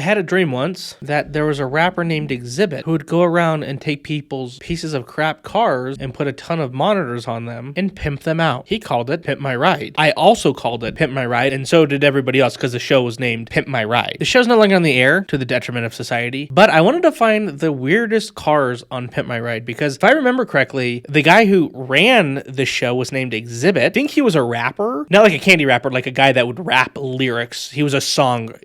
had a dream once that there was a rapper named Exhibit who would go around and take people's pieces of crap cars and put a ton of monitors on them and pimp them out. He called it Pimp My Ride. I also called it Pimp My Ride, and so did everybody else because the show was named Pimp My Ride. The show's no longer on the air to the detriment of society, but I wanted to find the weirdest cars on Pimp My Ride because if I remember correctly, the guy who ran the show was named Exhibit. I think he was a rapper, not like a candy rapper, like a guy that would rap lyrics. He was a songer,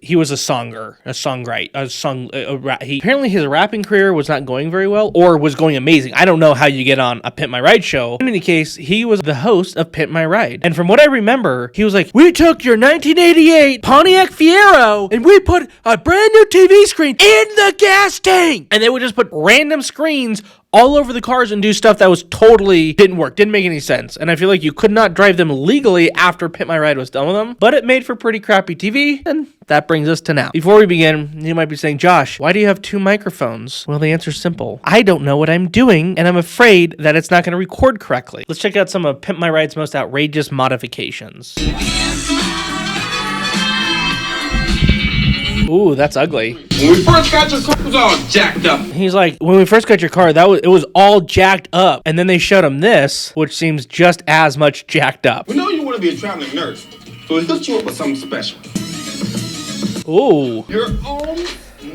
a songwriter, apparently his rapping career was not going very well or was going amazing. I don't know how you get on a Pimp My Ride show. In any case, he was the host of Pimp My Ride. And from what I remember, he was like, we took your 1988 Pontiac Fiero and we put a brand new TV screen in the gas tank. And they would just put random screens all over the cars and do stuff that was totally didn't work, didn't make any sense. And I feel like you could not drive them legally after Pimp My Ride was done with them, but it made for pretty crappy TV, and that brings us to now. Before we begin, you might be saying, Josh, why do you have two microphones? Well, the answer's simple. I don't know what I'm doing, and I'm afraid that it's not going to record correctly. Let's check out some of Pimp My Ride's most outrageous modifications. Ooh, that's ugly. When we first got your car, it was all jacked up. He's like, when we first got your car, it was all jacked up. And then they showed him this, which seems just as much jacked up. We know you want to be a traveling nurse, so we hooked you up with something special. Ooh. Your own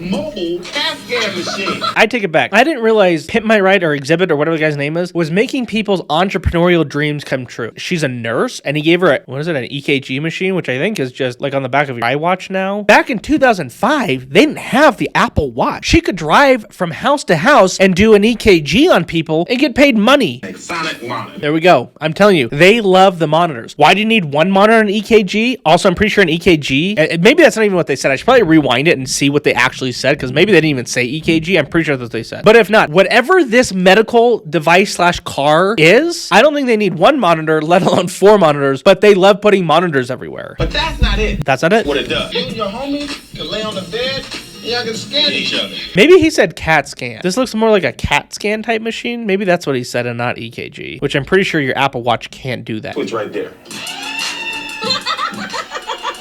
mobile CAT scan machine. I take it back. I didn't realize Pimp My Ride or Exhibit or whatever the guy's name was making people's entrepreneurial dreams come true. She's a nurse and he gave her an EKG machine, which I think is just like on the back of your iWatch now. Back in 2005, they didn't have the Apple Watch. She could drive from house to house and do an EKG on people and get paid money. Sonic monitor. There we go. I'm telling you, they love the monitors. Why do you need one monitor on an EKG? Also, I'm pretty sure an EKG, maybe that's not even what they said. I should probably rewind it and see what they actually said, because maybe they didn't even say EKG. I'm pretty sure that's what they said. But if not, whatever this medical device / car is, I don't think they need one monitor, let alone 4 monitors, but they love putting monitors everywhere. But that's not it. That's not it? What it does. You and your homies can lay on the bed and y'all can scan each other. Maybe he said CAT scan. This looks more like a CAT scan type machine. Maybe that's what he said and not EKG, which I'm pretty sure your Apple Watch can't do that. It's right there.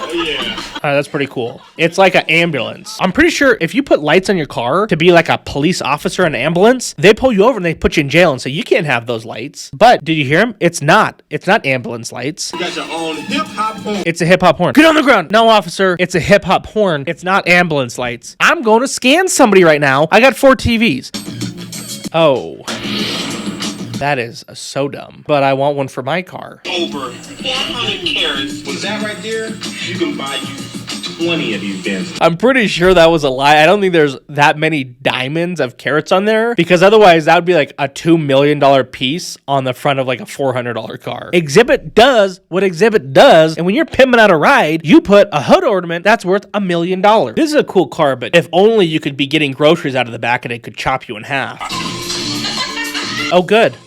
Oh, yeah. That's pretty cool. It's like an ambulance. I'm pretty sure if you put lights on your car to be like a police officer in an ambulance, they pull you over and they put you in jail and say, you can't have those lights. But did you hear him? It's not ambulance lights. You got your own hip-hop horn. It's a hip-hop horn. Get on the ground. No, officer. It's a hip-hop horn. It's not ambulance lights. I'm going to scan somebody right now. I got 4 TVs. Oh. That is so dumb. But I want one for my car. Over 400 carats. Was that right there? You can buy you 20 of these bins. I'm pretty sure that was a lie. I don't think there's that many diamonds of carats on there, because otherwise that would be like a $2 million piece on the front of like a $400 car. Exhibit does what Exhibit does, and when you're pimping out a ride, you put a hood ornament that's worth $1 million. This is a cool car, but if only you could be getting groceries out of the back and it could chop you in half. Oh, good.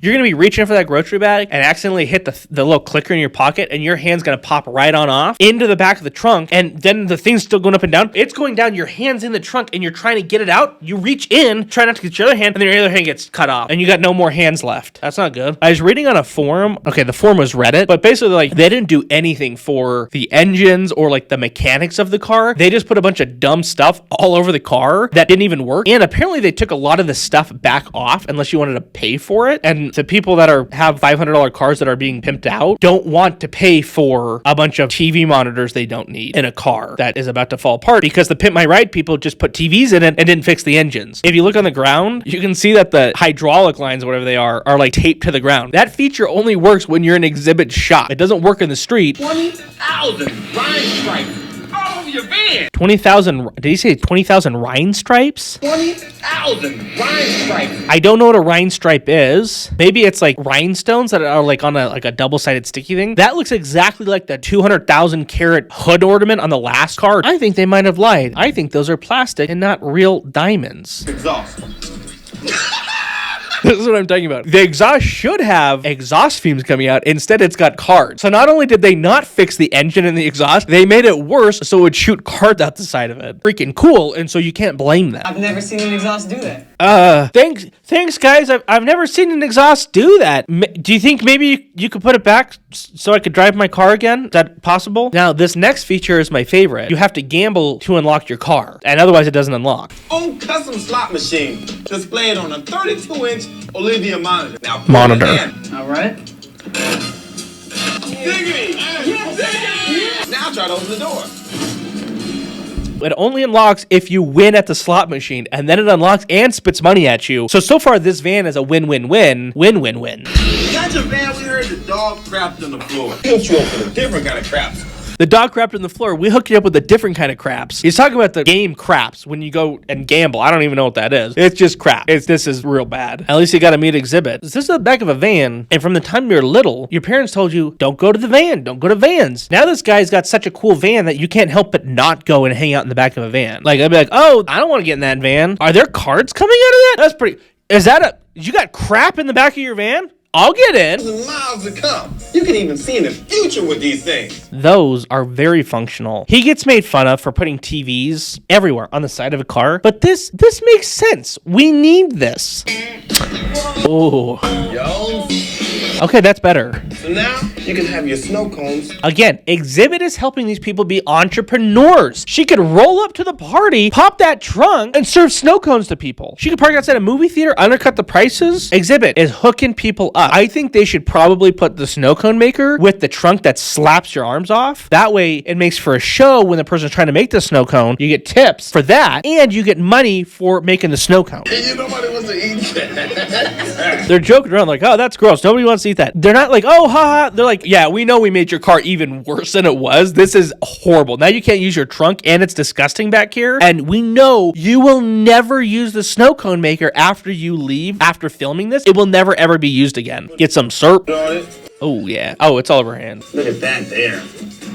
You're going to be reaching for that grocery bag and accidentally hit the little clicker in your pocket, and your hand's going to pop right on off into the back of the trunk, and then the thing's still going up and down. It's going down, your hand's in the trunk, and you're trying to get it out. You reach in, try not to get your other hand, and then your other hand gets cut off, and you got no more hands left. That's not good. I was reading on a forum. Okay, the forum was Reddit, but basically, like, they didn't do anything for the engines or, like, the mechanics of the car. They just put a bunch of dumb stuff all over the car that didn't even work, and apparently they took a lot of the stuff back off unless you wanted to pay for it, and the people that have $500 cars that are being pimped out don't want to pay for a bunch of TV monitors they don't need in a car that is about to fall apart, because the Pimp My Ride people just put TVs in it and didn't fix the engines. If you look on the ground, you can see that the hydraulic lines, whatever they are like taped to the ground. That feature only works when you're in Exhibit shop. It doesn't work in the street. 20,000 line stripes all over your van. 20,000, did he say 20,000 rhinestripes? 20,000 rhinestripes. I don't know what a rhinestripe is. Maybe it's like rhinestones that are like on a double-sided sticky thing. That looks exactly like the 200,000 carat hood ornament on the last car. I think they might have lied. I think those are plastic and not real diamonds. Exhaust. This is what I'm talking about. The exhaust should have exhaust fumes coming out. Instead, it's got cards. So not only did they not fix the engine and the exhaust, they made it worse so it would shoot cards out the side of it. Freaking cool, and so you can't blame them. I've never seen an exhaust do that. Thanks, guys. I've never seen an exhaust do that. Do you think maybe you could put it back so I could drive my car again? Is that possible? Now, this next feature is my favorite. You have to gamble to unlock your car, and otherwise it doesn't unlock. Own custom slot machine displayed on a 32-inch Olivia monitor. Now, Monitor. All right. Diggity! Yes. Now try to open the door. It only unlocks if you win at the slot machine, and then it unlocks and spits money at you. So far, this van is a win-win-win. Win-win-win. Got your van, we heard the dog crapped on the floor. Hooked you up with a different kind of craps. The dog crapped on the floor. We hooked you up with a different kind of craps. He's talking about the game craps when you go and gamble. I don't even know what that is. It's just crap. This is real bad. At least you got to meet exhibit. This is the back of a van, and from the time you were little, your parents told you, don't go to the van. Don't go to vans. Now this guy's got such a cool van that you can't help but not go and hang out in the back of a van. Like, I'd be like, oh, I don't want to get in that van. Are there cards coming out of that? That's pretty... You got crap in the back of your van? I'll get in. Miles to come. You can even see in the future with these things. Those are very functional. He gets made fun of for putting TVs everywhere on the side of a car, but this makes sense. We need this. Oh. Yo. Okay, that's better. So now you can have your snow cones. Again, Exhibit is helping these people be entrepreneurs. She could roll up to the party, pop that trunk, and serve snow cones to people. She could park outside a movie theater, undercut the prices. Exhibit is hooking people up. I think they should probably put the snow cone maker with the trunk that slaps your arms off. That way, it makes for a show when the person's trying to make the snow cone. You get tips for that, and you get money for making the snow cone. And nobody wants to eat that. They're joking around like, oh, that's gross. Nobody wants to eat that. They're not like, oh, haha. They're like, yeah, we know we made your car even worse than it was. This is horrible. Now you can't use your trunk, and it's disgusting back here. And we know you will never use the snow cone maker after you leave, after filming this. It will never, ever be used again. Get some syrup. Oh, yeah. Oh, it's all over her hand. Look at that there.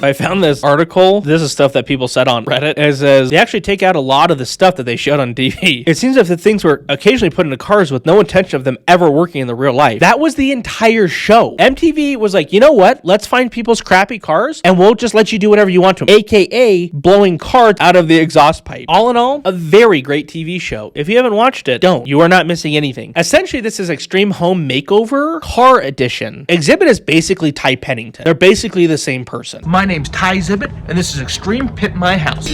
I found this article. This is stuff that people said on Reddit. It says they actually take out a lot of the stuff that they showed on TV. It seems as if the things were occasionally put into cars with no intention of them ever working in the real life. That was the entire show. MTV was like, you know what? Let's find people's crappy cars and we'll just let you do whatever you want to them. AKA blowing cards out of the exhaust pipe. All in all, a very great TV show. If you haven't watched it, don't. You are not missing anything. Essentially, this is Extreme Home Makeover Car Edition. Exhibit is basically Ty Pennington. They're basically the same person. My name's Ty Exhibit, and this is Extreme Pit My House.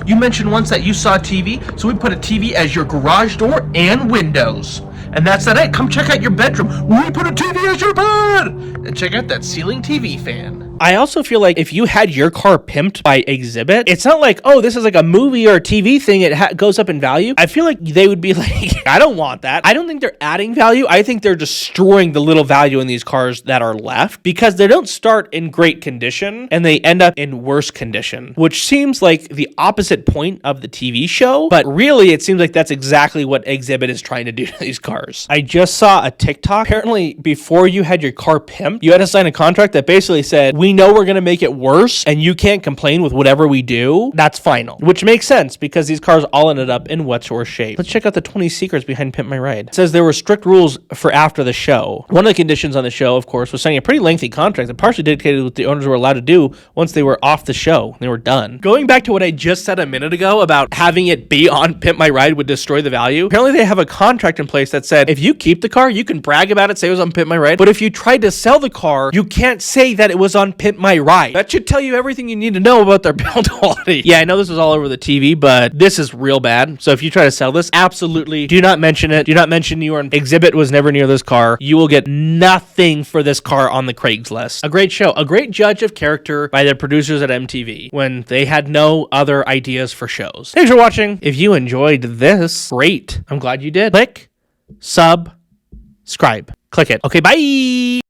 You mentioned once that you saw a TV, so we put a TV as your garage door and windows. And that's not it. Come check out your bedroom. We put a TV as your bed. And check out that ceiling TV fan. I also feel like if you had your car pimped by Exhibit, it's not like, oh, this is like a movie or a TV thing. It goes up in value. I feel like they would be like, I don't want that. I don't think they're adding value. I think they're destroying the little value in these cars that are left because they don't start in great condition and they end up in worse condition, which seems like the opposite point of the TV show. But really, it seems like that's exactly what Exhibit is trying to do to these cars. I just saw a TikTok. Apparently, before you had your car pimped, you had to sign a contract that basically said, we know we're going to make it worse and you can't complain with whatever we do. That's final, which makes sense because these cars all ended up in what's worse shape. Let's check out the 20 secrets behind Pimp My Ride. It says there were strict rules for after the show. One of the conditions on the show, of course, was signing a pretty lengthy contract that partially dictated what the owners were allowed to do once they were off the show. They were done. Going back to what I just said a minute ago about having it be on Pimp My Ride would destroy the value. Apparently they have a contract in place that said if you keep the car, you can brag about it, say it was on Pimp My Ride. But if you tried to sell the car, you can't say that it was on Pimp My Ride. That should tell you everything you need to know about their build quality. Yeah, I know this was all over the TV, but this is real bad. So if you try to sell this, absolutely do not mention it. Do not mention your Exhibit was never near this car. You will get nothing for this car on the Craigslist. A great show, a great judge of character by the producers at MTV when they had no other ideas for shows. Thanks for watching. If you enjoyed this, great. I'm glad you did. Click, subscribe. Click it. Okay, bye.